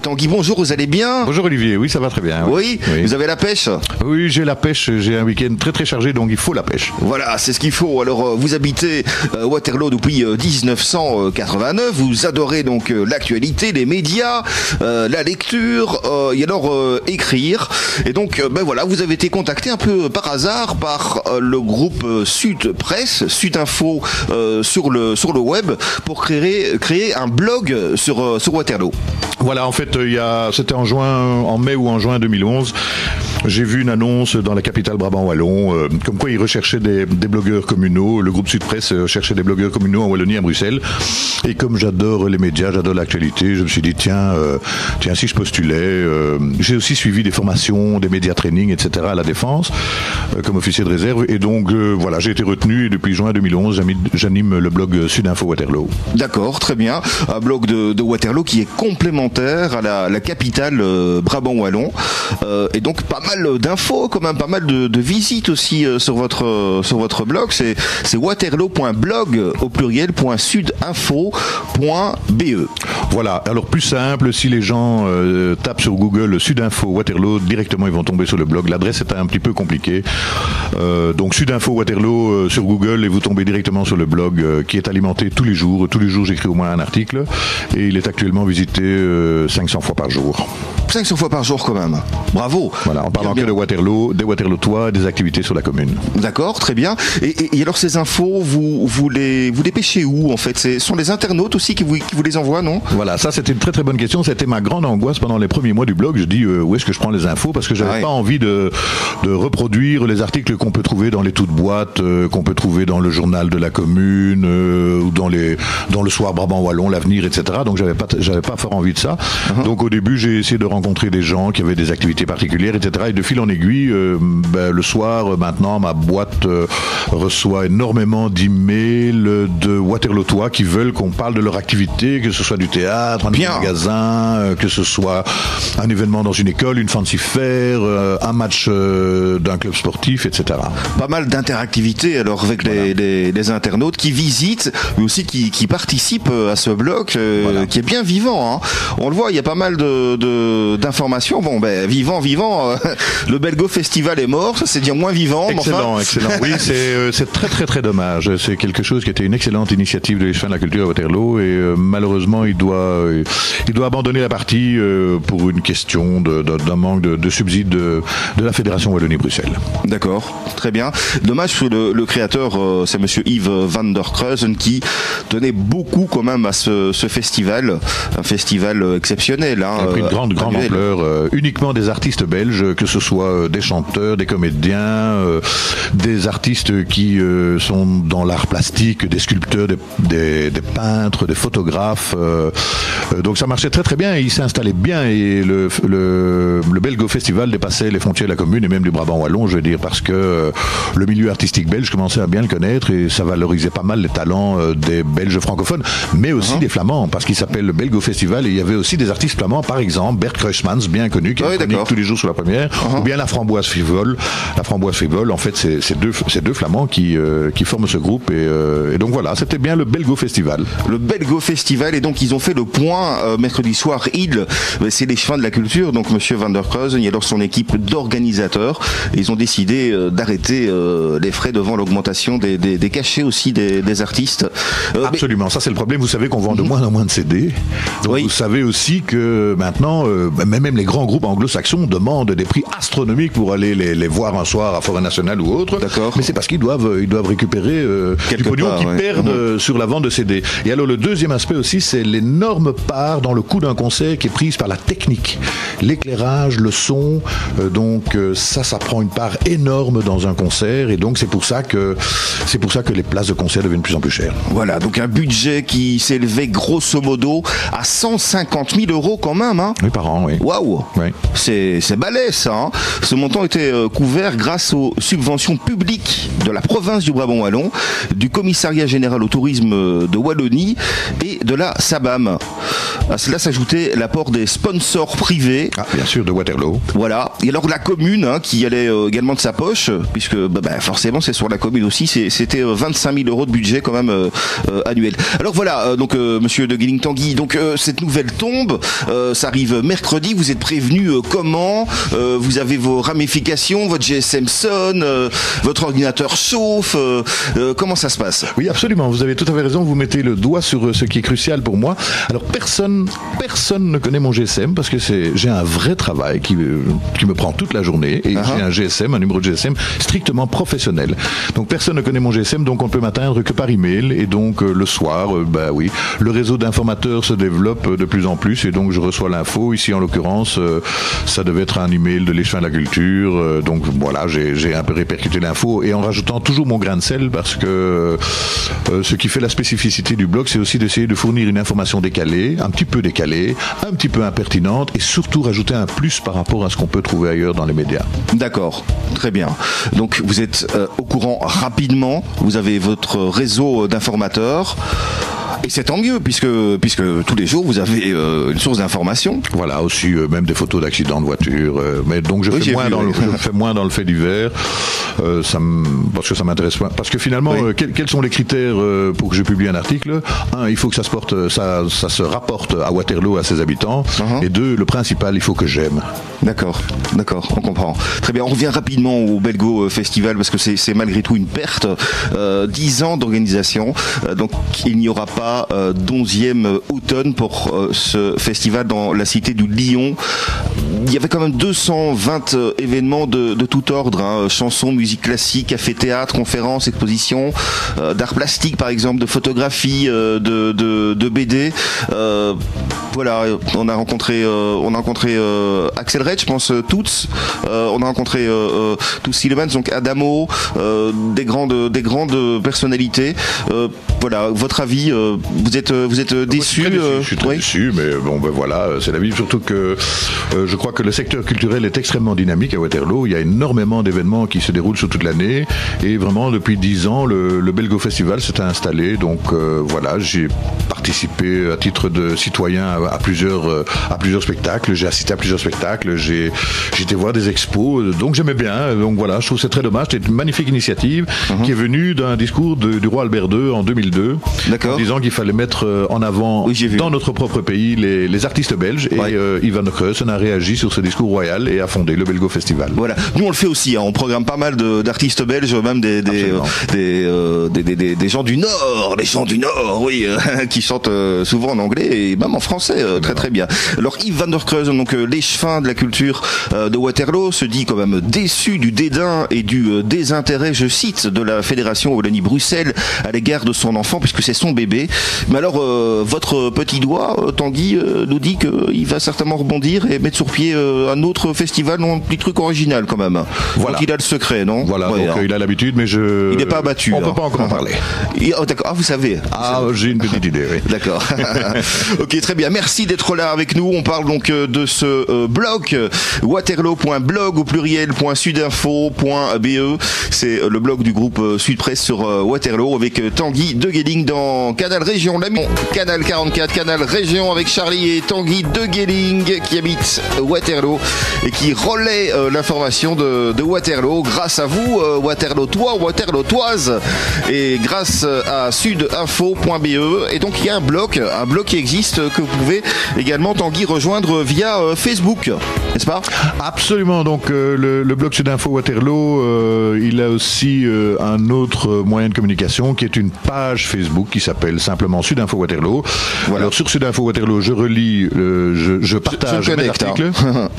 Tanguy, bonjour, vous allez bien? Bonjour Olivier, oui ça va très bien. Oui, vous avez la pêche? Oui, j'ai la pêche, j'ai un week-end très très chargé, donc il faut la pêche. Voilà, c'est ce qu'il faut. Alors vous habitez Waterloo depuis 1989, vous adorez donc l'actualité, les médias, la lecture, et alors écrire. Et donc voilà, vous avez été contacté un peu par hasard par le groupe Sud Presse, Sud Info sur le web pour créer un blog sur Waterloo. Voilà, en fait, c'était en mai ou en juin 2011. J'ai vu une annonce dans la capitale Brabant Wallon, comme quoi ils recherchaient des blogueurs communaux. Le groupe Sud Presse cherchait des blogueurs communaux en Wallonie, à Bruxelles. Et comme j'adore les médias, j'adore l'actualité, je me suis dit tiens, si je postulais. J'ai aussi suivi des formations, des médias training, etc. à la Défense, comme officier de réserve. Et donc voilà, j'ai été retenu et depuis juin 2011, j'anime le blog Sud Info Waterloo. D'accord, très bien. Un blog de Waterloo qui est complémentaire à la capitale Brabant Wallon. Et donc pas mal d'infos, quand même pas mal de visites aussi sur votre blog. C'est waterloo.blog au pluriel .sudinfo.be. Voilà, alors plus simple, si les gens tapent sur Google Sudinfo Waterloo, directement ils vont tomber sur le blog. L'adresse est un petit peu compliquée. Donc Sudinfo Waterloo sur Google et vous tombez directement sur le blog qui est alimenté tous les jours. Tous les jours j'écris au moins un article et il est actuellement visité 500 fois par jour. 500 fois par jour quand même. Bravo. Voilà, en parlant que de Waterloo, des Waterlootois, des activités sur la commune. D'accord, très bien. Et alors ces infos, vous les pêchez où en fait? Ce sont les internautes aussi qui vous les envoient, non? Voilà, ça c'était une très très bonne question. C'était ma grande angoisse pendant les premiers mois du blog. Je dis où est-ce que je prends les infos, parce que j'avais pas envie de reproduire les articles qu'on peut trouver dans les toutes boîtes, qu'on peut trouver dans le journal de la commune ou dans le soir Brabant Wallon, l'avenir, etc. Donc j'avais pas fort envie de ça. Donc au début j'ai essayé de rencontrer des gens qui avaient des activités particulières, etc. Et de fil en aiguille, le soir, maintenant, ma boîte reçoit énormément d'emails de Waterlootois qui veulent qu'on parle de leur activité, que ce soit du théâtre, un magasin, que ce soit un événement dans une école, une fancy fair, un match d'un club sportif, etc. Pas mal d'interactivité alors avec les internautes qui visitent, mais aussi qui participent à ce blog qui est bien vivant. Hein. On le voit, il y a pas mal d'informations. Bon, vivant. Le Belgo Festival est mort, ça c'est dire moins vivant. Excellent. Oui, c'est très très très dommage. C'est quelque chose qui était une excellente initiative de l'échevin de la culture à Waterloo et malheureusement il doit abandonner la partie pour une question d'un manque de subsides de la Fédération Wallonie-Bruxelles. D'accord, très bien. Dommage que le créateur, c'est monsieur Yves van der Kreuzen qui tenait beaucoup quand même à ce festival, un festival exceptionnel. Il a pris une grande ampleur, uniquement des artistes belges, que ce soit des chanteurs, des comédiens, des artistes qui sont dans l'art plastique, des sculpteurs, des peintres, des photographes. Donc ça marchait très très bien et il s'installait bien et le Belgo Festival dépassait les frontières de la commune et même du Brabant Wallon, je veux dire, parce que le milieu artistique belge commençait à bien le connaître et ça valorisait pas mal les talents des Belges francophones, mais aussi des Flamands, parce qu'il s'appelle le Belgo Festival et il y avait aussi des artistes flamands, par exemple Bert Kruismans, bien connu, qui est tous les jours sur la première, ou bien la Framboise Frivole. La Framboise Frivole, en fait, c'est deux Flamands qui forment ce groupe et donc voilà, c'était bien le Belgo Festival. Le Belgo Festival, et donc ils ont fait le point mercredi soir. C'est les chemins de la culture, donc monsieur Van der Kreuzen et alors son équipe d'organisateurs, ils ont décidé d'arrêter les frais devant l'augmentation des cachets aussi des artistes. Absolument, ça c'est le problème. Vous savez qu'on vend de moins en moins de CD. Donc vous savez aussi que maintenant, même les grands groupes anglo-saxons demandent des prix astronomiques pour aller les voir un soir à Forêt Nationale ou autre. D'accord. Mais c'est parce qu'ils doivent récupérer du pognon qu'ils perdent sur la vente de CD. Et alors le deuxième aspect aussi, c'est l'énorme part dans le coût d'un concert qui est prise par la technique, l'éclairage, le son. Donc ça prend une part énorme dans un concert et donc c'est pour ça que les places de concert deviennent de plus en plus chères. Voilà, donc un budget qui s'élevait grosso modo à 150 000 € quand même. Hein. Oui, par an, oui. Waouh. Oui. C'est balèze. ça. Hein. Ce montant était couvert grâce aux subventions publiques de la province du Brabant Wallon, du commissariat général au tourisme de Wallonie et de la SABAM. À cela s'ajoutait l'apport des sponsors privés. Ah, bien sûr, de Waterloo. Voilà. Et alors la commune, hein, qui allait également de sa poche, puisque forcément c'est sur la commune aussi, c'était 25 000 € de budget quand même annuel. Alors voilà, donc Monsieur de Guéling-Tanguy, donc cette nouvelle tombe, ça arrive mercredi. Vous êtes prévenu comment vous avez vos ramifications, votre GSM sonne, votre ordinateur chauffe. Comment ça se passe? Oui, absolument. Vous avez tout à fait raison. Vous mettez le doigt sur ce qui est crucial pour moi. Alors personne ne connaît mon GSM parce que j'ai un vrai travail qui me prend toute la journée et j'ai un GSM, un numéro de GSM strictement professionnel. Donc personne ne connaît mon GSM, donc on ne peut m'atteindre que par email et donc le soir, oui, le réseau d'informateurs se développe de plus en plus et donc je reçois l'info. Ici en l'occurrence, ça devait être un email de l'Échevin de la Culture. Donc voilà, j'ai un peu répercuté l'info et en rajoutant toujours mon grain de sel parce que ce qui fait la spécificité du blog, c'est aussi d'essayer de fournir une information décalée, un petit peu décalée, un petit peu impertinente et surtout rajouter un plus par rapport à ce qu'on peut trouver ailleurs dans les médias. D'accord, très bien. Donc vous êtes au courant rapidement, vous avez votre réseau d'informateurs. Et c'est tant mieux, puisque tous les jours, vous avez une source d'information. Voilà, aussi même des photos d'accidents de voiture. Mais donc je fais moins dans le fait divers, parce que ça m'intéresse pas. Parce que finalement, quels sont les critères pour que je publie un article? Un, il faut que ça se rapporte à Waterloo, à ses habitants. Et deux, le principal, il faut que j'aime. D'accord, on comprend. Très bien, on revient rapidement au Belgo Festival, parce que c'est malgré tout une perte. 10 ans d'organisation, donc il n'y aura pas 11e automne pour ce festival dans la cité du Lion. Il y avait quand même 220 événements de tout ordre, hein, chansons, musique classique, café-théâtre, conférences, expositions, d'art plastique par exemple, de photographie, de BD. Voilà, on a rencontré Axel Red, je pense, Toots, on a rencontré tous Elements, donc Adamo, des grandes personnalités. Voilà, votre avis, vous êtes déçu? Je suis très déçu, mais bon, voilà, c'est la vie. Surtout que je crois que le secteur culturel est extrêmement dynamique à Waterloo. Il y a énormément d'événements qui se déroulent sur toute l'année. Et vraiment, depuis 10 ans, le Belgo Festival s'est installé. Donc voilà, j'ai participé à titre de citoyen à plusieurs spectacles. J'ai assisté à plusieurs spectacles. J'ai été voir des expos. Donc j'aimais bien. Donc voilà, je trouve que c'est très dommage. C'était une magnifique initiative qui est venue d'un discours du roi Albert II en 2002. En disant qu'il fallait mettre en avant dans notre propre pays les artistes belges. Et Ivan Kreuzen a réagi sur ce discours royal et a fondé le Belgo Festival. Voilà, nous on le fait aussi, hein. On programme pas mal d'artistes belges, même des gens du Nord, oui, qui chantent souvent en anglais et même en français, très bien. Alors Yves van der Kreuzen, donc l'échevin de la culture de Waterloo, se dit quand même déçu du dédain et du désintérêt, je cite, de la Fédération Wallonie-Bruxelles à l'égard de son enfant, puisque c'est son bébé. Mais alors, votre petit doigt, Tanguy, nous dit qu'il va certainement rebondir et mettre sur pied un autre festival, non, un petit truc original quand même. Voilà. Donc il a le secret, non? Voilà, donc il a l'habitude, mais il n'est pas abattu. On ne peut pas encore en parler. D'accord. Ah, vous savez. J'ai une petite idée, oui. D'accord. Ok, très bien. Merci d'être là avec nous. On parle donc de ce blog, waterloo.blog au pluriel.sudinfo.be. C'est le blog du groupe Sud-Presse sur Waterloo avec Tanguy de Guéling dans Canal Région, Canal 44, Canal Région avec Charlie et Tanguy de Guéling qui habite Waterloo et qui relaie l'information de Waterloo grâce à vous, Waterlootois, Waterlootoises, et grâce à sudinfo.be. Et donc il y a un blog qui existe que vous pouvez également, Tanguy, rejoindre via Facebook, n'est-ce pas? Absolument. Donc le blog Sudinfo Waterloo, il a aussi un autre moyen de communication qui est une page Facebook qui s'appelle simplement Sudinfo Waterloo. Voilà. Alors sur Sudinfo Waterloo, je relis, je partage mes articles.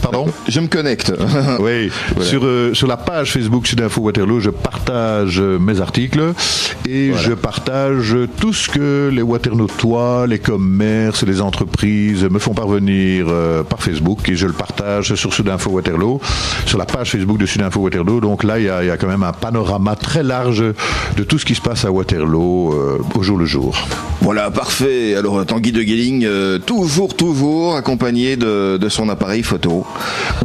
Pardon? Je me connecte. Oui. Voilà. Sur la page Facebook Sudinfo Waterloo, je partage mes articles et je partage tout ce que les toi, les commerces, les entreprises me font parvenir par Facebook et je le partage sur Sud Info Waterloo, sur la page Facebook de Sud Info Waterloo. Donc là, il y a quand même un panorama très large de tout ce qui se passe à Waterloo au jour le jour. Voilà, parfait. Alors Tanguy de Guéling, toujours accompagné de son appareil photo.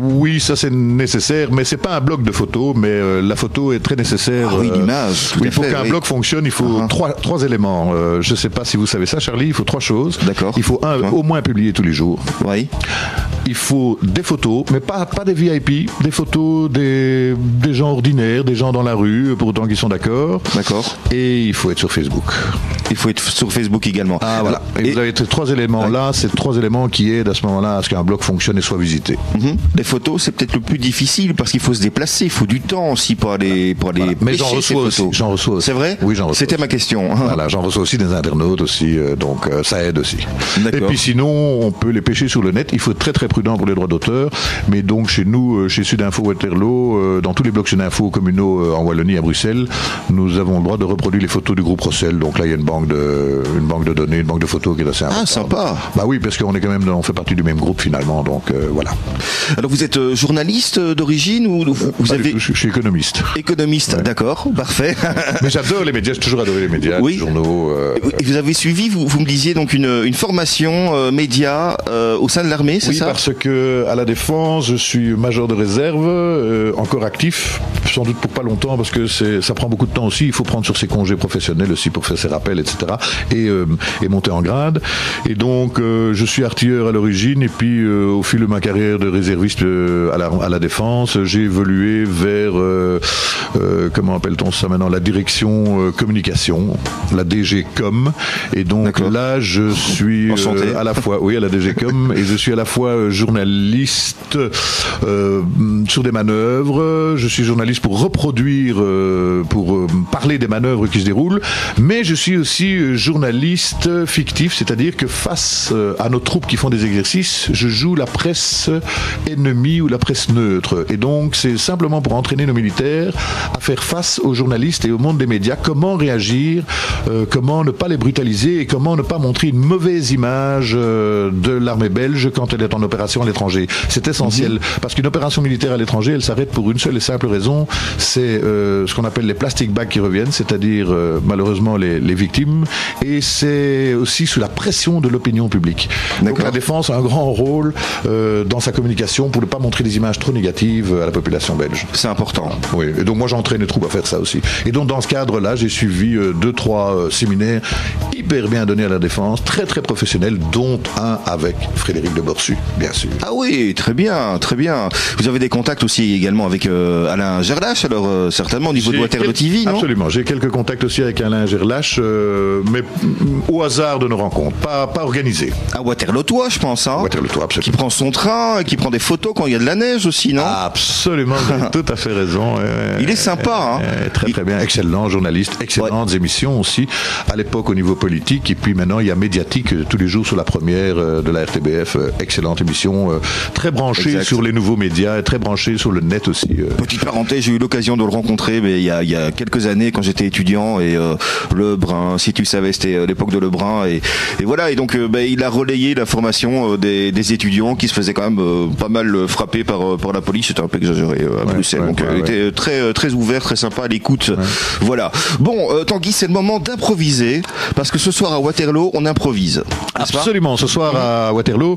Oui, ça c'est nécessaire, mais c'est pas un bloc de photos, mais la photo est très nécessaire. Ah oui, l'image. Oui, pour qu'un bloc fonctionne, il faut trois éléments. Je ne sais pas si vous savez ça, Charlie. Il faut 3 choses. D'accord. Il faut au moins publier tous les jours. Oui. Il faut des photos, mais pas des VIP, des photos des gens ordinaires, des gens dans la rue, pour autant qu'ils sont d'accord. D'accord. Et il faut être sur Facebook. Il faut être sur Facebook également. Ah voilà. Et vous avez ces 3 éléments là, c'est 3 éléments qui aident à ce moment-là à ce qu'un bloc fonctionne et soit visité. Les photos, c'est peut-être le plus difficile parce qu'il faut se déplacer, il faut du temps aussi pour aller voilà. Mais j'en reçois aussi. C'est vrai ? Oui, j'en reçois. C'était ma question. Voilà, j'en reçois aussi des internautes aussi, donc ça aide aussi. D'accord. Et puis sinon, on peut les pêcher sur le net. Il faut être très très prudent pour les droits d'auteur. Mais donc chez nous, chez Sud Info Waterloo, dans tous les blocs Sud Info communaux en Wallonie, à Bruxelles, nous avons le droit de reproduire les photos du groupe Rossel. Donc là, il y a une banque de données, une banque de photos qui est assez importante. Ah, sympa. Bah oui, parce qu'on est quand même, on fait partie du même groupe finalement. Donc voilà. Alors vous êtes journaliste d'origine ou vous avez... Je suis économiste. Économiste, ouais. D'accord, parfait. Mais j'adore les médias, j'ai toujours adoré les médias, oui. Les journaux. Et vous avez suivi, vous me disiez donc une formation média au sein de l'armée, c'est ça ? Oui, parce que à la Défense, je suis major de réserve, encore actif, sans doute pour pas longtemps, parce que ça prend beaucoup de temps aussi. Il faut prendre sur ses congés professionnels aussi pour faire ses rappels, etc. Et monter en grade. Et donc, je suis artilleur à l'origine, et puis au fil de ma carrière de réserviste à la Défense, j'ai évolué vers comment appelle-t-on ça maintenant, la direction communication, la DG Com. Et donc d'accord. Là, je suis à la fois, oui, à la DG Com, et je suis à la fois journaliste sur des manœuvres. Je suis journaliste pour reproduire, pour parler des manœuvres qui se déroulent, mais je suis aussi journaliste fictif, c'est-à-dire que face à nos troupes qui font des exercices, je joue la presse ennemie ou la presse neutre. Et donc, c'est simplement pour entraîner nos militaires à faire face aux journalistes et au monde des médias, comment réagir, comment ne pas les brutaliser et comment ne pas montrer une mauvaise image de l'armée belge quand elle est en opération à l'étranger. C'est essentiel, parce qu'une opération militaire à l'étranger, elle s'arrête pour une seule et simple raison, c'est ce qu'on appelle les plastic bags qui reviennent, c'est-à-dire malheureusement les victimes, et c'est aussi sous la pression de l'opinion publique. Donc la défense a un grand rôle dans sa communication pour ne pas montrer des images trop négatives à la population belge. C'est important. Oui, et donc moi j'entraîne les troupes à faire ça aussi. Et donc dans ce cadre-là, j'ai suivi 2-3 séminaires hyper bien donnés à la défense, très très professionnels, dont un avec Frédéric de Borsu, bien sûr. Ah oui, très bien, très bien. Vous avez des contacts aussi également avec Alain Gerlache, alors certainement au niveau de Waterloo TV, non ? Absolument, j'ai quelques contacts aussi avec Alain Gerlache, mais au hasard de nos rencontres, pas organisées. À Waterloo-Tois, je pense, hein ? Waterloo-Tois, absolument. Qui prend son train, qui prend des photos quand il y a de la neige aussi, non ? Absolument, vous avez tout à fait raison. Il est sympa, hein ? Très très bien, excellent journaliste, excellentes émissions aussi, à l'époque au niveau politique, et puis maintenant il y a Médiatique, tous les jours sur la première de la RTBF, excellente émission, très branchée sur les nouveaux médias, très branchée sur le net aussi. Petite parenthèse, j'ai eu l'occasion de le rencontrer mais il y a quelques années quand j'étais étudiant, et Lebrun, si tu savais, c'était l'époque de Lebrun, et voilà, et donc il a relayé la formation des étudiants qui se faisaient quand même pas mal frapper par la police, c'était un peu exagéré à Bruxelles, donc il était très, très ouvert, très sympa à l'écoute. Voilà. Bon, Tanguy, c'est le moment d'improviser, parce que ce soir à Waterloo, on improvise. Absolument, ce soir à Waterloo,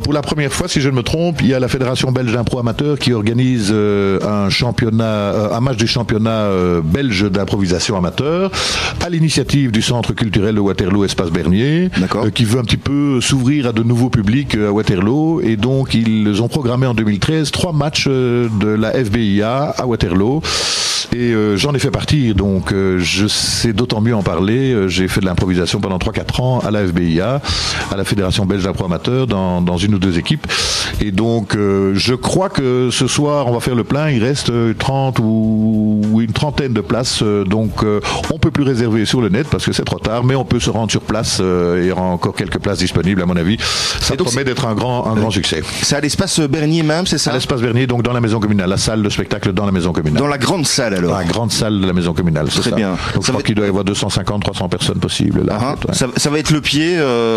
pour la première fois, si je ne me trompe, il y a la Fédération belge d'impro amateur qui organise un match du championnat belge d'improvisation amateur, à l'initiative du Centre culturel de Waterloo Espace Bernier, qui veut un petit peu s'ouvrir à de nouveaux publics à Waterloo, et donc ils ont programmé en 2013 3 matchs de la FBIA à Waterloo. Et j'en ai fait partie, donc je sais d'autant mieux en parler. J'ai fait de l'improvisation pendant 3-4 ans à la FBIA, à la Fédération belge d'impro amateur, dans une ou deux équipes. Et donc, je crois que ce soir, on va faire le plein. Il reste 30 ou une trentaine de places. Donc, on peut plus réserver sur le net parce que c'est trop tard, mais on peut se rendre sur place. Il y aura encore quelques places disponibles, à mon avis. Ça promet d'être un grand succès. C'est à l'espace Bernier même, c'est ça? À l'espace Bernier, donc dans la maison communale, la salle de spectacle dans la maison communale. Dans la grande salle alors? Dans la grande salle de la maison communale, c'est ça. Très bien. Donc, je crois qu'il doit y avoir 250-300 personnes possibles. Là, ça va être le pied,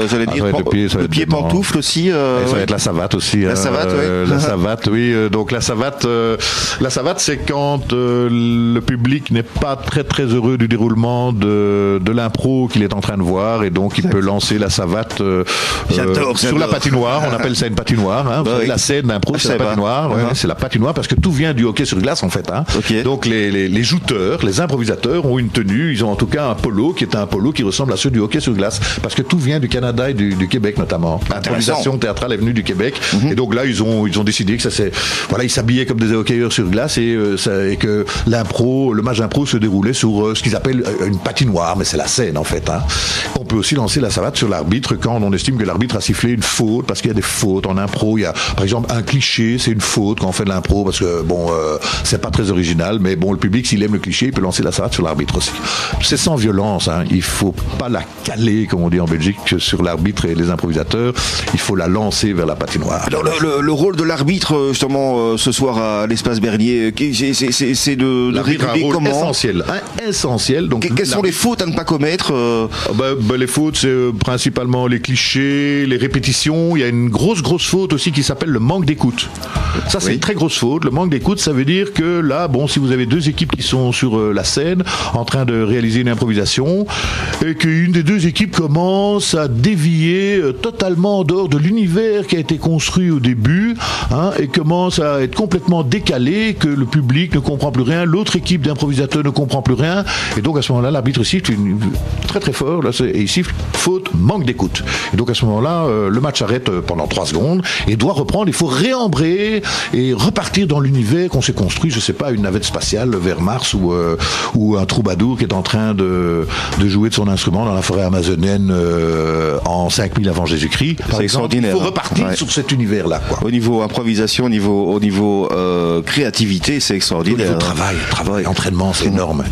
j'allais dire. Le pied pantoufle aussi. Ça va être la savate aussi. La savate, oui. La savate, oui. Donc la savate, c'est quand le public n'est pas très très heureux du déroulement de l'impro qu'il est en train de voir, et donc il peut lancer la savate sur la patinoire. On appelle ça une patinoire. Hein. La scène d'impro, c'est la patinoire. C'est la patinoire parce que tout vient du hockey sur glace en fait. Hein. Okay. Donc les jouteurs, les improvisateurs ont une tenue. Ils ont en tout cas un polo qui est un polo qui ressemble à ceux du hockey sur glace parce que tout vient du Canada et du Québec notamment. L'improvisation théâtrale est venue du Québec. Et donc là, ils ont décidé que ils s'habillaient comme des hockeyeurs sur glace et que le match d'impro se déroulait sur ce qu'ils appellent une patinoire, mais c'est la scène en fait. Hein. On peut aussi lancer la savate sur l'arbitre quand on estime que l'arbitre a sifflé une faute, parce qu'il y a des fautes en impro. Il y a par exemple un cliché, c'est une faute quand on fait de l'impro parce que c'est pas très original, mais le public s'il aime le cliché, il peut lancer la savate sur l'arbitre aussi. C'est sans violence, hein. Il faut pas la caler comme on dit en Belgique sur l'arbitre et les improvisateurs. Il faut la lancer vers la patinoire. Alors le rôle de l'arbitre justement ce soir à l'espace Bernier, c'est de réguler comment? Essentiel. Donc quelles sont les fautes à ne pas commettre? Les fautes, c'est principalement les clichés, les répétitions. Il y a une grosse faute aussi qui s'appelle le manque d'écoute. Ça, c'est une très grosse faute. Le manque d'écoute, ça veut dire que là, si vous avez deux équipes qui sont sur la scène en train de réaliser une improvisation et qu'une des deux équipes commence à dévier totalement en dehors de l'univers qui a été construit au début, hein, et commence à être complètement décalé, que le public ne comprend plus rien, l'autre équipe d'improvisateurs ne comprend plus rien, et donc à ce moment-là, l'arbitre siffle très très fort, et il siffle faute, manque d'écoute. Et donc à ce moment-là, le match s'arrête pendant 3 secondes et doit reprendre. Il faut réembrer et repartir dans l'univers qu'on s'est construit, je sais pas, une navette spatiale vers Mars ou un troubadour qui est en train de jouer de son instrument dans la forêt amazonienne en 5000 avant Jésus-Christ. C'est extraordinaire. Il faut repartir sur cet univers-là, quoi. Au niveau improvisation, au niveau créativité, c'est extraordinaire. Au niveau travail, entraînement, c'est énorme.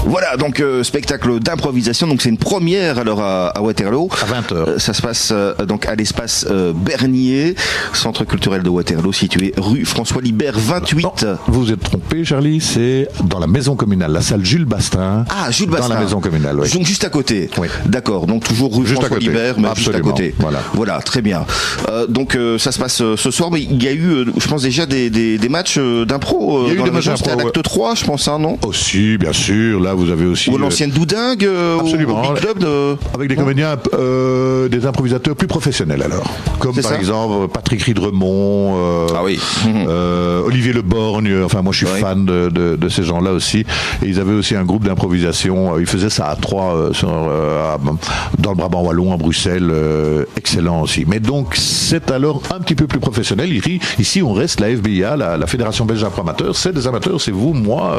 Voilà, donc spectacle d'improvisation. Donc c'est une première alors à Waterloo. À 20h. Ça se passe donc à l'espace Bernier, centre culturel de Waterloo, situé rue François Libert 28. Non, vous êtes trompé, Charlie. C'est dans la maison communale, la salle Jules Bastin. Ah, Jules Bastin. Dans la maison communale, oui. Donc juste à côté. Oui. D'accord. Donc toujours rue François Libert, mais juste à côté. Voilà, très bien. Donc ça se passe ce soir, mais il y a eu, je pense déjà des matchs d'impro. Il y a eu des matchs d'impro. C'était à l'acte 3, je pense, hein, non? Aussi, bien sûr. Là, vous avez aussi. Ou l'ancienne Doudingue, absolument. Au Big Club avec des comédiens, des improvisateurs plus professionnels alors. Comme par exemple Patrick Ridremont, Olivier Le Borgne. Enfin, moi, je suis fan de ces gens-là aussi. Et ils avaient aussi un groupe d'improvisation. Ils faisaient ça à 3 dans le Brabant wallon, à Bruxelles. Excellent aussi. Mais donc, c'est alors un petit peu plus professionnel. Ici, on reste la FBIA, la Fédération Belge Impro-Amateurs. C'est des amateurs, c'est vous, moi.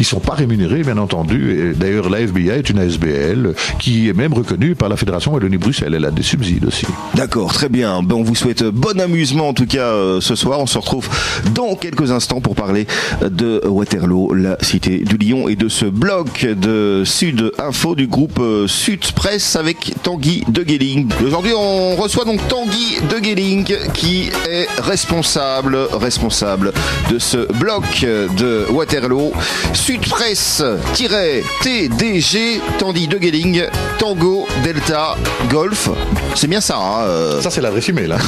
Ils sont pas rémunérés, bien entendu. Et d'ailleurs, la FBIA est une ASBL qui est même reconnue par la Fédération Wallonie-Bruxelles. Elle a des subsides aussi. D'accord, très bien. On vous souhaite bon amusement en tout cas ce soir. On se retrouve dans quelques instants pour parler de Waterloo, la cité du Lion, et de ce bloc de Sud Info du groupe Sud Presse avec Tanguy de Gueling. Aujourd'hui, on reçoit donc Tanguy de Gueling qui est responsable de ce bloc de Waterloo. Sud Presse-TDG, Tanguy de Gueling, Tango Delta Golf. C'est bien ça, hein Ça, c'est l'adresse email. Hein.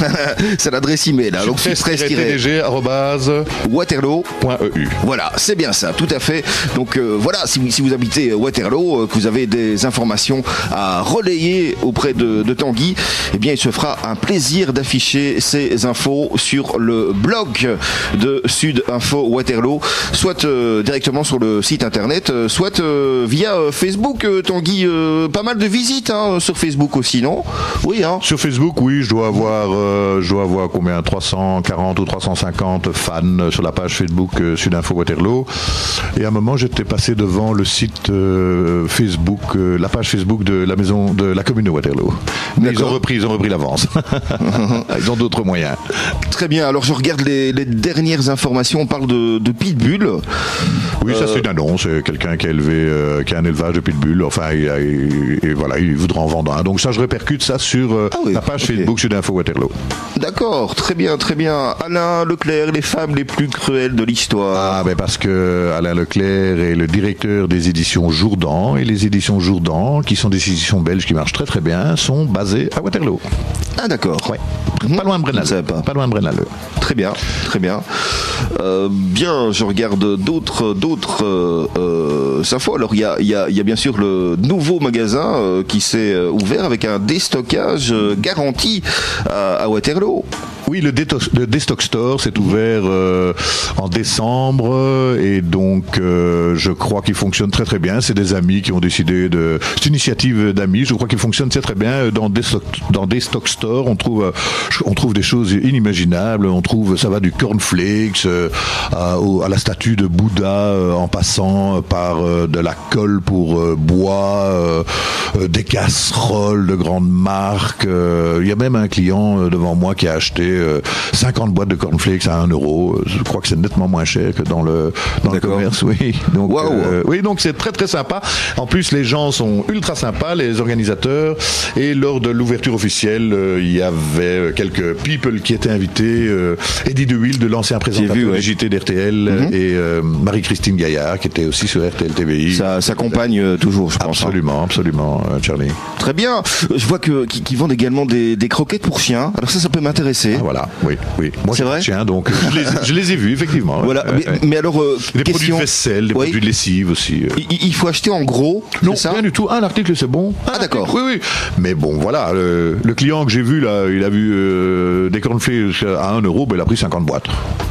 C'est l'adresse email. Hein. Donc sudpresse-tdg@waterloo.eu. Voilà, c'est bien ça, tout à fait. Donc voilà, si vous habitez Waterloo, que vous avez des informations à relayer auprès de Tanguy, eh bien il se fera un plaisir d'afficher ces infos sur le blog de Sud Info Waterloo, soit directement sur le site internet, soit via Facebook. Tanguy, pas mal de visites sur Facebook aussi, non? Oui, hein. Sur Facebook, oui, je dois avoir combien, 340 ou 350 fans sur la page Facebook Sud Info Waterloo. Et à un moment, j'étais passé devant le site Facebook, la page Facebook de la maison de la commune de Waterloo. Mais ils ont repris l'avance. Ils ont d'autres moyens. moyens. Très bien, alors je regarde les dernières informations, on parle de pitbull. Oui, ça c'est une annonce, quelqu'un qui a élevé, qui a un élevage de pitbull, enfin, et voilà, il voudra en vendre un. Donc ça, je répercute ça sur la page Facebook Sud Info Waterloo. D'accord, très bien, très bien. Alain Leclerc, les femmes les plus cruelles de l'histoire. Ah, ben parce que Alain Leclerc est le directeur des éditions Jourdan, et les éditions Jourdan, qui sont des éditions belges qui marchent très très bien, sont basées à Waterloo. Ah d'accord. Ouais. Pas loin de Brennaleux. Pas loin de Brennaleux. Très bien, très bien. Bien, je regarde d'autres infos. Alors il y a bien sûr le nouveau magasin qui s'est ouvert avec un déstockage garanti à Waterloo. Oui, le Destock Store s'est ouvert en décembre et donc je crois qu'il fonctionne très très bien. C'est des amis qui ont décidé de... C'est une initiative d'amis, je crois qu'il fonctionne très très bien. Dans Destock Store, on trouve des choses inimaginables. On trouve, ça va du cornflakes à la statue de Bouddha en passant par de la colle pour bois, des casseroles de grandes marques. Il y a même un client devant moi qui a acheté 50 boîtes de cornflakes à 1 euro. Je crois que c'est nettement moins cher que dans le commerce. Oui. Donc, oui, donc c'est très très sympa. En plus, les gens sont ultra sympas, les organisateurs. Et lors de l'ouverture officielle, il y avait quelques people qui étaient invités. Eddie DeWill, de l'ancien présentateur du JT d'RTL, et Marie-Christine Gaillard, qui était aussi sur RTL TVI. Ça s'accompagne toujours, je pense. Absolument, Charlie. Très bien. Je vois qu'ils vendent également des croquettes pour chiens. Alors ça peut m'intéresser. Ah, voilà, oui. Moi, c'est vrai. Chien, donc je les ai vus effectivement. Voilà. Mais alors, des produits de vaisselle, des produits de lessive aussi. Il faut acheter en gros. Non, ça rien du tout. L'article c'est bon. Ah d'accord. Oui. Mais bon, voilà. Le client que j'ai vu là, il a vu des cornflakes à 1 euro, il a pris 50 boîtes.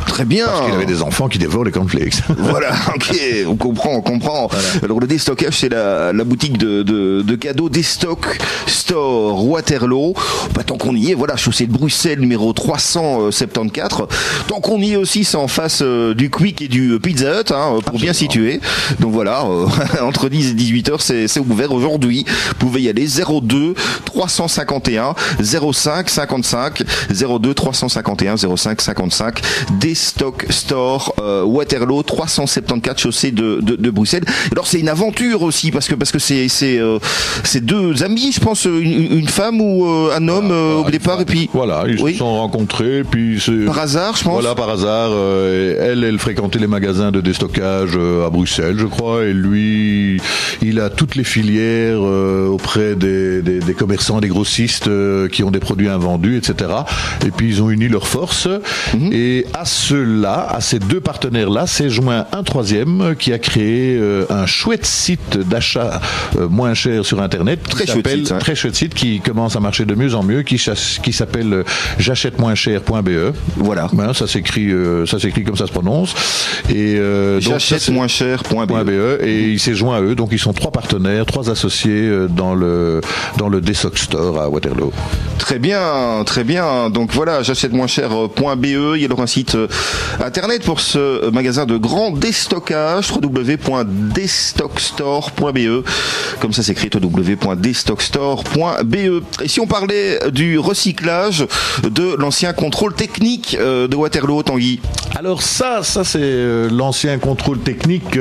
Très bien. Parce qu'il avait des enfants qui dévorent les cornflakes. Voilà, ok, on comprend. Voilà. Alors le déstockage, c'est la boutique de cadeaux Destock Store Waterloo. Tant qu'on y est, voilà, chaussée de Bruxelles numéro 374. Tant qu'on y est aussi, c'est en face du Quick et du Pizza Hut, pour bien situer. Donc voilà, entre 10 et 18 heures, c'est ouvert aujourd'hui. Vous pouvez y aller 02 351 05 55 02 351 05 55 Destock Store Waterloo 374 chaussée de Bruxelles. Alors c'est une aventure aussi parce que c'est deux amis, je pense, une femme ou un homme au départ, et puis voilà, ils se sont rencontrés, puis par hasard, je pense. Voilà, par hasard. Elle fréquentait les magasins de déstockage à Bruxelles, je crois, et lui, il a toutes les filières auprès des commerçants, des grossistes qui ont des produits invendus, etc. Et puis ils ont uni leurs forces. Et à ces deux partenaires-là, s'est joint un troisième qui a créé un chouette site d'achat moins cher sur Internet. Très chouette site qui commence à marcher de mieux en mieux, qui s'appelle j'achète-moins-cher.be. Voilà. Ça s'écrit comme ça se prononce. Et j'achète-moins-cher.be. Et il s'est joint à eux. Donc ils sont 3 partenaires, 3 associés dans le Destock Store à Waterloo. Très bien. Donc voilà, j'achète-moins-cher.be. Il y a alors un site internet pour ce magasin de grand déstockage, www.destockstore.be. Comme ça s'écrit, www.destockstore.be. Et si on parlait du recyclage de l'ancien contrôle technique de Waterloo, Tanguy? Alors ça c'est l'ancien contrôle technique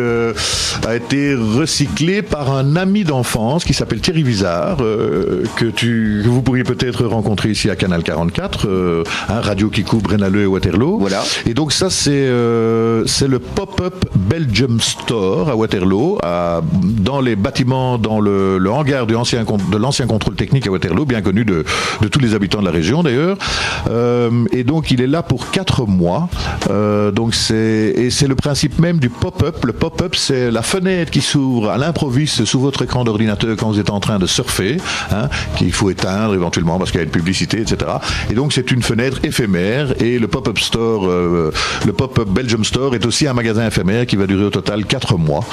a été recyclé par un ami d'enfance qui s'appelle Thierry Vizard, que vous pourriez peut-être rencontrer ici à Canal 44, radio qui couvre Brennaleux et Waterloo. Voilà. Et donc ça c'est le Pop-Up Belgium Store à Waterloo, dans les bâtiments, dans le hangar de l'ancien contrôle technique à Waterloo, bien connu de tous les habitants de la région d'ailleurs. Et donc il est là pour 4 mois. Donc c'est le principe même du pop-up. Le pop-up, c'est la fenêtre qui s'ouvre à l'improviste sous votre écran d'ordinateur quand vous êtes en train de surfer, qu'il faut éteindre éventuellement parce qu'il y a une publicité, etc. Et donc c'est une fenêtre éphémère, et le pop-up store le Pop-Up Belgium Store est aussi un magasin éphémère qui va durer au total 4 mois,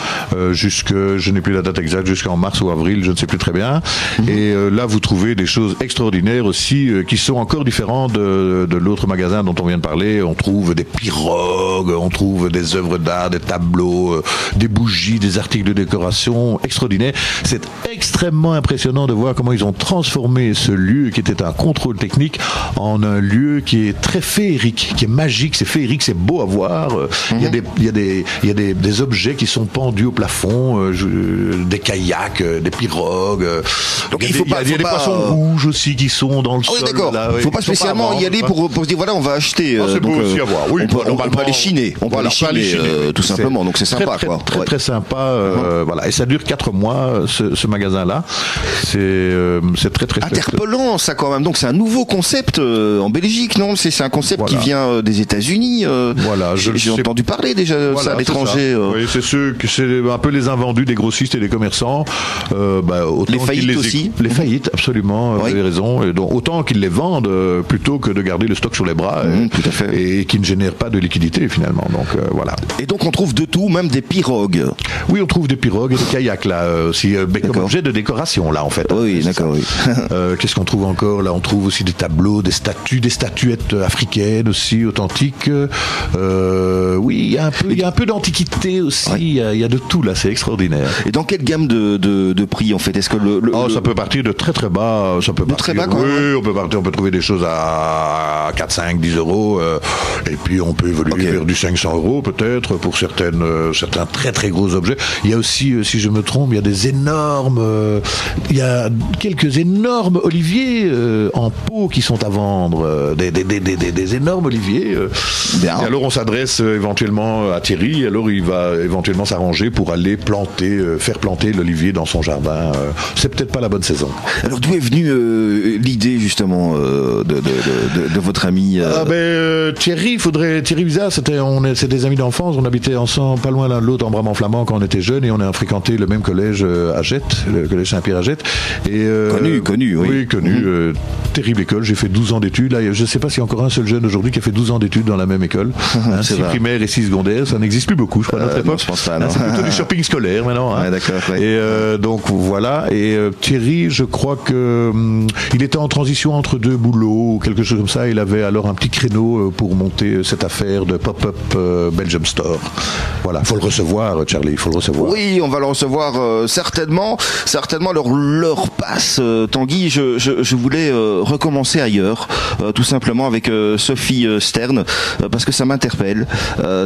je n'ai plus la date exacte, jusqu'en mars ou avril, je ne sais plus très bien. Et là, vous trouvez des choses extraordinaires aussi, qui sont encore différentes de l'autre magasin dont on vient de parler. On trouve des pirogues, on trouve des œuvres d'art, des tableaux, des bougies, des articles de décoration extraordinaires. C'est extrêmement impressionnant de voir comment ils ont transformé ce lieu qui était un contrôle technique en un lieu qui est très féerique, qui est magique, c'est féerique, c'est beau à voir. Il y a des objets qui sont pendus au plafond, des kayaks, des pirogues. Donc il y a des poissons rouges aussi qui sont dans le sol. Oui, d'accord. Il ne faut pas spécialement y aller pour se dire voilà, on va acheter. C'est beau aussi à voir. Oui, on peut aller chiner. On peut aller chiner, tout simplement. Donc c'est sympa, quoi. Très sympa. Voilà. Et ça dure 4 mois, ce magasin-là. C'est très très interpellant, ça, quand même. Donc c'est un nouveau concept en Belgique, non? C'est un concept qui vient des États-Unis. Voilà. J'ai entendu parler déjà ça à l'étranger. Oui, c'est un peu les invendus des grossistes et des commerçants. Les faillites aussi. Les faillites, absolument. Vous avez raison. Et donc, autant qu'ils les vendent plutôt que de garder le stock sur les bras tout à fait. et qui ne génèrent pas de liquidité finalement. Donc voilà. Et donc on trouve de tout, même des pirogues. Oui, on trouve des pirogues et des kayaks là aussi, comme objet de décoration là en fait. Oui, d'accord. Oui. Qu'est-ce qu'on trouve encore là? On trouve aussi des tableaux, des statuettes africaines aussi authentiques. Oui, il y a un peu d'antiquité aussi. Il y a de tout là, c'est extraordinaire. Et dans quelle gamme de prix en fait? Est-ce que ça peut partir de très très bas. Très bas, quoi. Oui, on peut trouver des choses à 4, 5, 10 euros. Et puis on peut évoluer vers du 500 euros peut-être pour certains très très gros objets. Il y a aussi, si je me trompe, il y a quelques énormes oliviers en pot qui sont à vendre, des énormes oliviers. Et alors on s'adresse éventuellement à Thierry. Alors il va éventuellement s'arranger pour aller faire planter l'olivier dans son jardin. C'est peut-être pas la bonne saison. Alors d'où est venue l'idée justement de votre ami Thierry Visa, c'est des amis d'enfance. On habitait ensemble, pas loin l'un de l'autre, en Bramant-Flamand quand on était jeunes, et on a fréquenté le même collège à Jette, le collège Saint-Pierre à Jette. Connu, oui. Oui, connu. Terrible école. J'ai fait 12 ans d'études. Là, je ne sais pas s'il y a encore un seul jeune aujourd'hui qui a fait 12 ans d'études dans la même école. 6 primaires et 6 secondaires, ça n'existe plus beaucoup, je crois, à notre époque. Je pense pas, non. C'est plutôt du shopping scolaire maintenant. Ouais, d'accord. Ouais. Et donc voilà. Et Thierry, je crois que il était en transition entre 2 boulots ou quelque chose comme ça. Il avait alors un petit créneau pour monter cette affaire de Pop-Up Belgium Store. Voilà, faut le recevoir, Charlie, faut le recevoir. Oui, on va le recevoir certainement. Alors l'heure passe, Tanguy. Je voulais recommencer ailleurs, tout simplement avec Sophie Stern, parce que ça m'interpelle.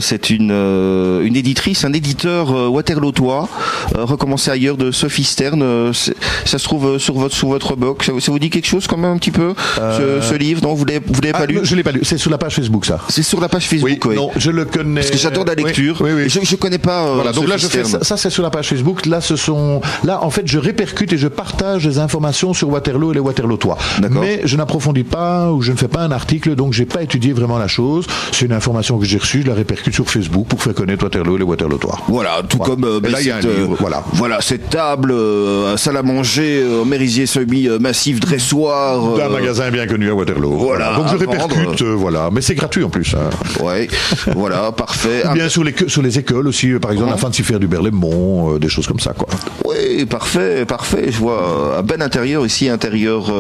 C'est une éditrice, un éditeur waterlootois. Recommencer ailleurs de Sophie Stern. Ça se trouve sur votre blog. Ça vous dit quelque chose quand même un petit peu ce livre? Non, vous l'avez pas lu? Je l'ai pas lu. C'est sur la page Facebook, ça. C'est sur la page Facebook. Oui. Non, je le connais. Parce que j'adore la lecture. Oui. Je connais pas. Voilà. Donc là, je fais ça, c'est sur la page Facebook. Là, en fait, je répercute et je partage des informations sur Waterloo et les Waterlootois. Mais je n'approfondis pas ou je ne fais pas un article, donc j'ai pas étudié vraiment la chose. C'est une information que j'ai reçue, je la répercute sur Facebook pour faire connaître Waterloo et les Waterlootois. Voilà, comme là, il y a un livre. Voilà, cette table, salle à manger, merisier semi-massif, dressoir. D'un magasin bien connu à Waterloo. Voilà. Donc je répercute, mais c'est gratuit en plus. Ouais, voilà, parfait. Bien sur les écoles aussi, par exemple, la Fancy Fair du Berlaymont, des choses comme ça, quoi. Oui, parfait. Je vois un bel intérieur ici, intérieur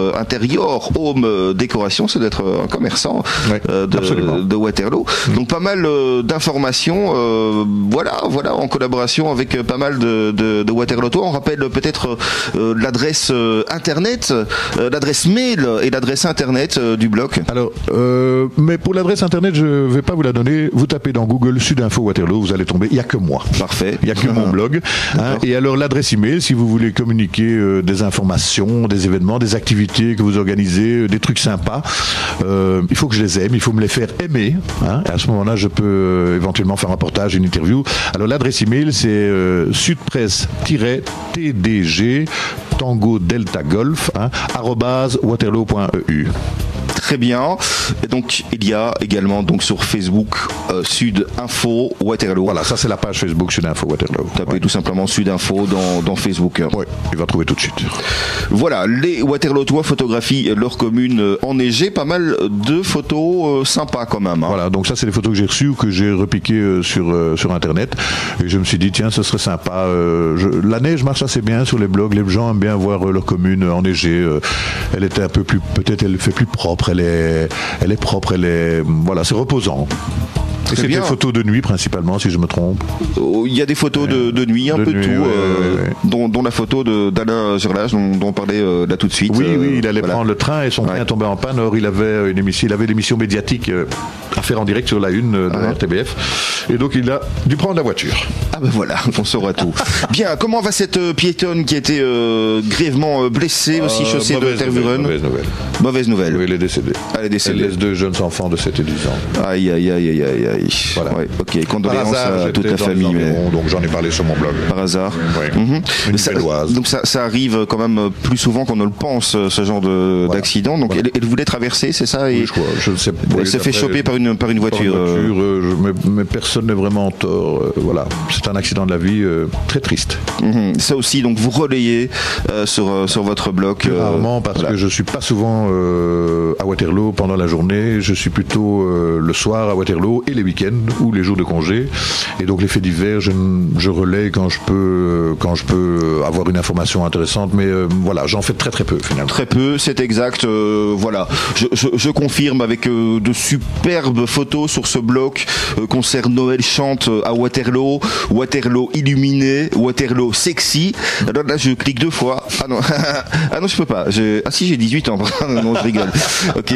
home décoration, ça doit être un commerçant de Waterloo. Donc pas mal d'informations, voilà, en collaboration avec pas mal de Waterloo. On rappelle peut-être l'adresse internet, l'adresse mail et l'adresse internet du blog. Alors, mais pour l'adresse internet, je vais pas vous la donner. Vous tapez dans Google Sudinfo Waterloo, vous allez tomber. Il n'y a que moi. Parfait. Il n'y a que mon blog. Et alors l'adresse email, si vous voulez communiquer des informations, des événements, des activités que vous organisez, des trucs sympas, il faut que je les aime, il faut me les faire aimer. Et à ce moment-là, je peux éventuellement faire un reportage, une interview. Alors l'adresse email, c'est sudpresse-tdg tango delta golf @waterloo.eu. Très bien. Et donc il y a également donc sur Facebook Sud Info Waterloo. Voilà, ça c'est la page Facebook Sud Info Waterloo. Tapez tout simplement Sud Info dans Facebook. Oui, il va trouver tout de suite. Voilà, les Waterlootois photographient leur commune enneigée. Pas mal de photos sympas quand même. Hein. Voilà, donc ça c'est des photos que j'ai reçues ou que j'ai repiquées sur Internet. Et je me suis dit, tiens, ce serait sympa. La neige marche assez bien sur les blogs. Les gens aiment bien voir leur commune enneigée. Elle était un peu plus, peut-être elle fait plus propre. Elle est propre. Voilà, c'est reposant. Et c'est des photos de nuit principalement, si je me trompe. Il y a des photos de nuit, un peu de tout, dont la photo d'Alain Gerlage dont on parlait là tout de suite. Oui, il allait prendre le train et son train tombait en panne. Or, il avait l'émission médiatique à faire en direct sur la une de la RTBF. Et donc, il a dû prendre la voiture. Ah ben voilà, on saura tout. Bien, comment va cette piétonne qui a été grièvement blessée, aussi chaussée de Tervuren? Mauvaise nouvelle. Oui, elle est décédée. Elle laisse 2 jeunes enfants de 7 et 10 ans. Aïe. Voilà. Ouais, ok, condoléances à toute la famille. Donc j'en ai parlé sur mon blog. Par hasard. Une Belloise. Donc ça arrive quand même plus souvent qu'on ne le pense, ce genre d'accident. Donc elle voulait traverser, c'est ça? Oui, je crois. Je ne sais pas. Elle s'est fait choper par une voiture. Mais personne n'est vraiment en tort. Voilà, c'est un accident de la vie très triste. Ça aussi, donc vous relayez sur votre blog. Rarement, parce que je suis pas souvent à Waterloo pendant la journée. Je suis plutôt le soir à Waterloo et les week-ends ou les jours de congé. Et donc les faits divers, je relaie quand je peux avoir une information intéressante. Mais voilà, j'en fais très peu finalement. Très peu, c'est exact. Voilà, je confirme avec de superbes photos sur ce blog. Concert Noël chante à Waterloo, Waterloo illuminé, Waterloo sexy. Alors là, je clique 2 fois. Ah non, ah non, je peux pas. Ah si, j'ai 18 ans. Non, je rigole. Ok.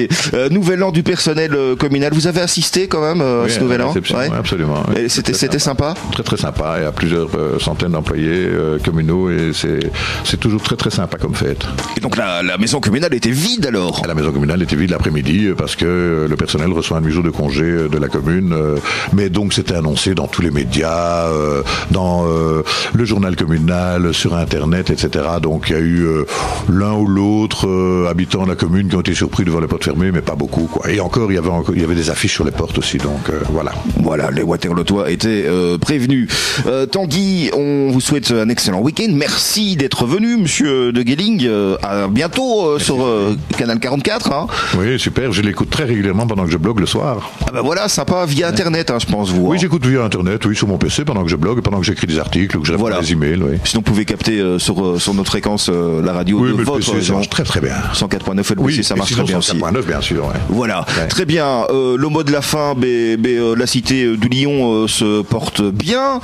Nouvel an du personnel communal. Vous avez assisté quand même à ce nouvel an? Oui, absolument. Oui. C'était sympa. Très sympa. Il y a plusieurs centaines d'employés communaux et c'est toujours très sympa comme fête. Et donc la maison communale était vide alors? La maison communale était vide l'après-midi parce que le personnel reçoit un demi-jour de congé de la commune. Mais donc c'était annoncé dans tous les médias, dans le journal communal, sur Internet, etc. Donc il y a eu l'un ou l'autre habitant de la commune qui ont été surpris devant les portes fermées, mais pas beaucoup, quoi. Et encore, il y avait des affiches sur les portes aussi. Donc voilà. Voilà, les Waterlootois étaient prévenus. Tanguy, on vous souhaite un excellent week-end. Merci d'être venu, monsieur de Gueling. À bientôt sur Canal 44. Hein. Oui, super. Je l'écoute très régulièrement pendant que je blogue le soir. Ah ben voilà, sympa, via Internet, hein, je pense, vous. Oui, j'écoute via Internet, oui, sur mon PC pendant que je blogue, pendant que j'écris des articles, ou que je réponds à des emails. Oui. Sinon, vous pouvez capter sur notre fréquence la radio de votre région. Ça marche très bien. 104.9 et le PC, ça marche très bien aussi. 104.9, bien sûr. Ouais. Voilà, très bien. Le mot de la fin, la cité du Lion se porte bien.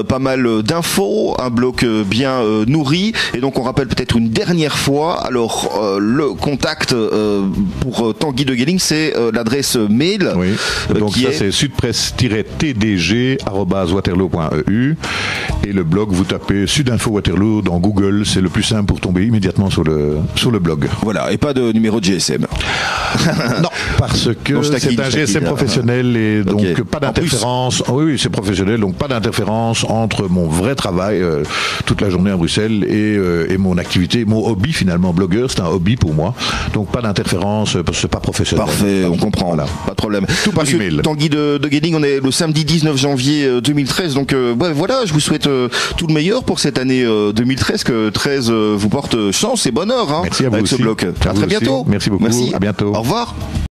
Pas mal d'infos, un bloc bien nourri. Et donc, on rappelle peut-être une dernière fois. Alors, le contact pour Tanguy de Gueling, c'est l'adresse mail. Oui. Donc, ça, c'est sudpresse-tdg@waterloo.eu. Et le blog, vous tapez Sudinfo Waterloo dans Google. C'est le plus simple pour tomber immédiatement sur le blog. Voilà, et pas de numéro de GSM. Non, parce que c'est un GSM professionnel et donc pas d'interférence. Oui, c'est professionnel, donc pas d'interférence entre mon vrai travail toute la journée à Bruxelles et mon activité, mon hobby finalement. Blogueur, c'est un hobby pour moi. Donc pas d'interférence, parce que c'est pas professionnel. Parfait, on comprend là, pas de problème. Tout par email. Tanguy de Gueling, on est le samedi 19 janvier 2013, donc voilà, je vous souhaite tout le meilleur pour cette année 2013, que 13 vous porte chance et bonheur, hein, merci à vous avec aussi. ce bloc. À très bientôt. Merci beaucoup. Merci. À bientôt. Au revoir.